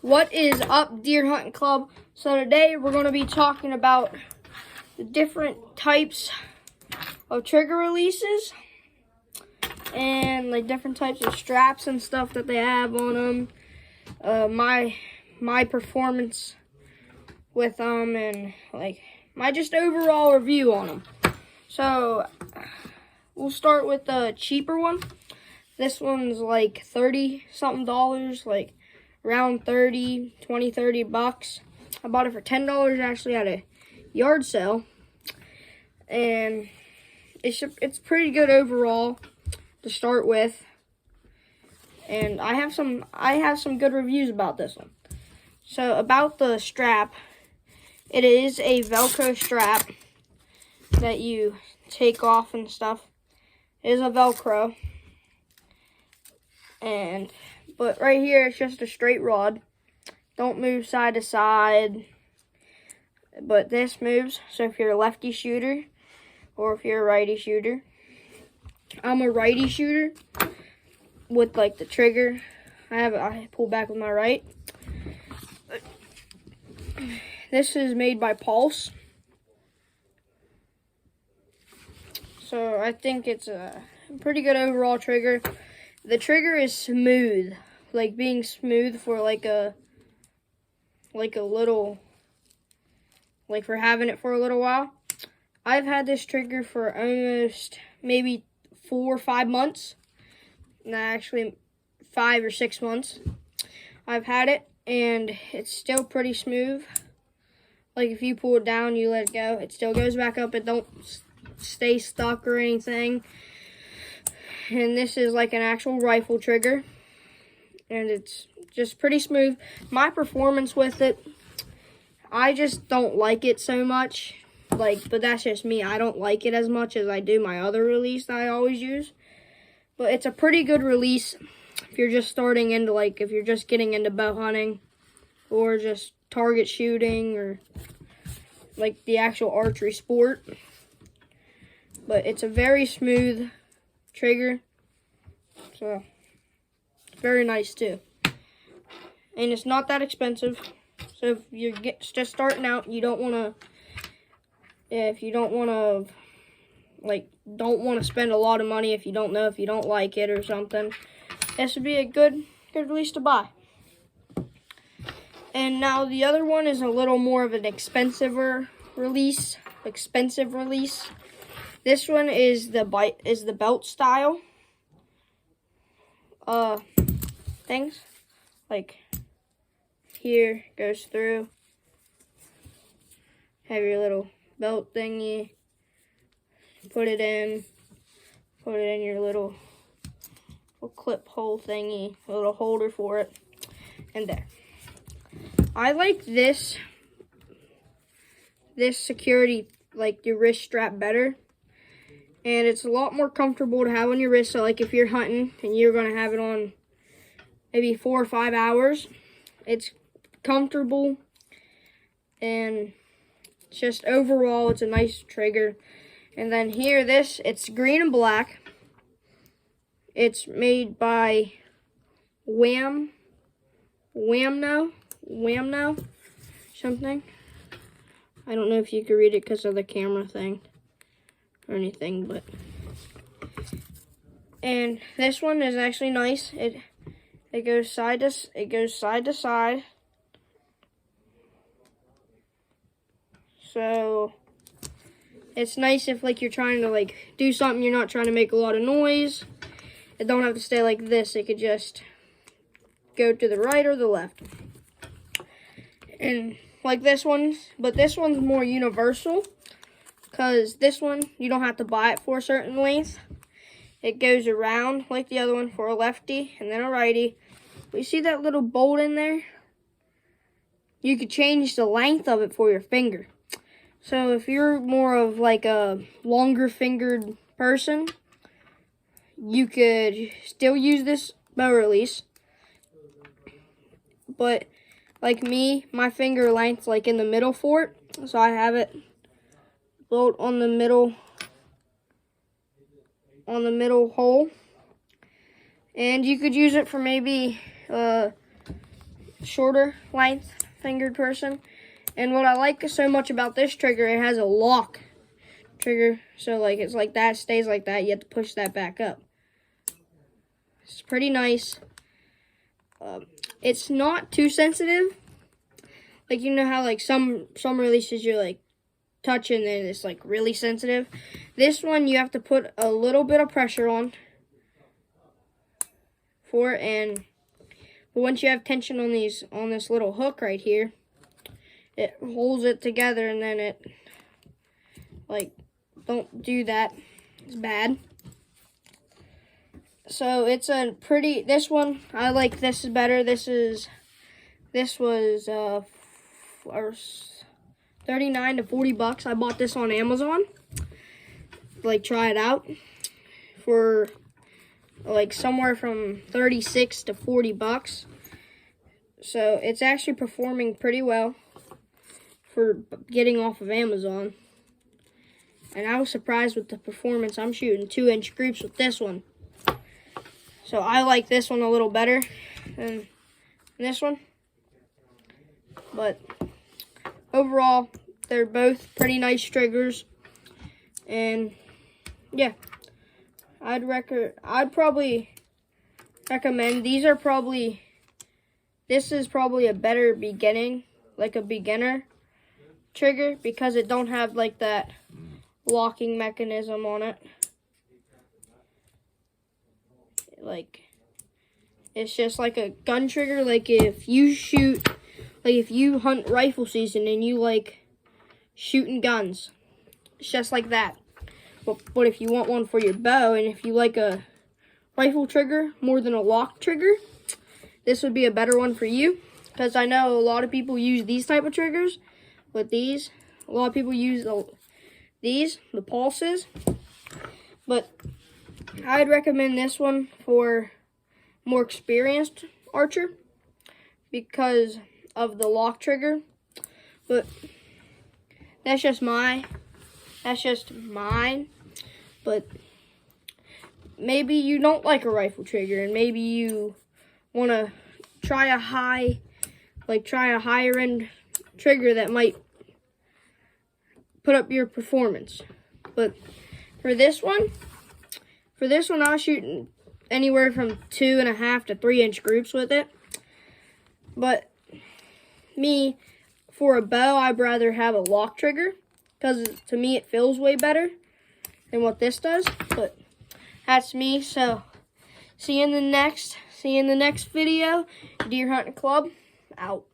What is up, Deer Hunting Club? So today we're going to be talking about the different types of trigger releases and like different types of straps and stuff that they have on them. My performance with them and like my just overall review on them. So we'll start with the cheaper one. This one's like $30 something, like around 30 bucks. I bought it for $10 actually at a yard sale, and it's pretty good overall to start with. And I have some good reviews about this one. So about the strap, it is a Velcro strap that you take off and stuff. It is a Velcro, but right here it's just a straight rod. Don't move side to side, but this moves. So if you're a lefty shooter or if you're a righty shooter, I'm a righty shooter with like the trigger. I pull back with my right. This is made by Pulse. So I think it's a pretty good overall trigger. The trigger is smooth, like being smooth for like a little, like for having it for a little while. I've had this trigger for almost maybe 4 or 5 months. No, actually 5 or 6 months. I've had it and it's still pretty smooth. Like if you pull it down, you let it go, it still goes back up. It don't stay stuck or anything. And this is like an actual rifle trigger, and it's just pretty smooth. My performance with it, I just don't like it so much. But that's just me. I don't like it as much as I do my other release that I always use. But it's a pretty good release if you're just starting into if you're just getting into bow hunting or just target shooting or like the actual archery sport. But it's a very smooth trigger, so very nice too, and it's not that expensive. So if you're just starting out, you don't want to, if you don't want to spend a lot of money if you don't know if you don't like it or something, this would be a good release to buy. And now the other one is a little more of an expensive release. This one is the belt style things. Like here goes through. Have your little belt thingy. Put it in your little clip hole thingy, a little holder for it, and there. I like this security, like your wrist strap, better. And it's a lot more comfortable to have on your wrist. So like if you're hunting and you're going to have it on maybe 4 or 5 hours, it's comfortable. And just overall, it's a nice trigger. And then here, it's green and black. It's made by Whamno something. I don't know if you can read it because of the camera thing or anything, but and this one is actually nice. It goes side to side. So it's nice if you're trying to do something, you're not trying to make a lot of noise. It don't have to stay like this. It could just go to the right or the left. And like this one, but this one's more universal. Because this one, you don't have to buy it for a certain length. It goes around like the other one for a lefty and then a righty. But you see that little bolt in there? You could change the length of it for your finger. So if you're more of a longer fingered person, you could still use this bow release. But like me, my finger length's in the middle for it. So I have it bolt on the middle hole, and you could use it for maybe shorter length fingered person. And what I like so much about this trigger, it has a lock trigger. So like it's like that, stays like that. You have to push that back up. It's pretty nice. It's not too sensitive. Like, you know how like some releases you're like touching and it's like really sensitive. This one you have to put a little bit of pressure on for it, and but once you have tension on this little hook right here, it holds it together, and then it like, don't do that. It's bad. So it's a pretty, this one, I like this is better. This was 39 to 40 bucks. I bought this on Amazon. Like, try it out for like somewhere from 36 to 40 bucks. So it's actually performing pretty well for getting off of Amazon. And I was surprised with the performance. I'm shooting 2-inch groups with this one. So I like this one a little better than this one. But overall, they're both pretty nice triggers. And yeah, I'd probably recommend, this is probably a better beginner trigger, because it don't have like that locking mechanism on it. Like, it's just like a gun trigger. Like, if you hunt rifle season and you like shooting guns, it's just like that. But if you want one for your bow, and if you like a rifle trigger more than a lock trigger, this would be a better one for you. Because I know a lot of people use these type of triggers with these. A lot of people use the pulses. But I'd recommend this one for more experienced archer because of the lock trigger. But that's just mine. But maybe you don't like a rifle trigger, and maybe you want to try a higher end trigger that might put up your performance. But for this one I was shooting anywhere from 2.5 to 3-inch groups with it. But me, for a bow, I'd rather have a lock trigger, because to me it feels way better than what this does. But that's me. So see you in the next video. Deer Hunting Club out.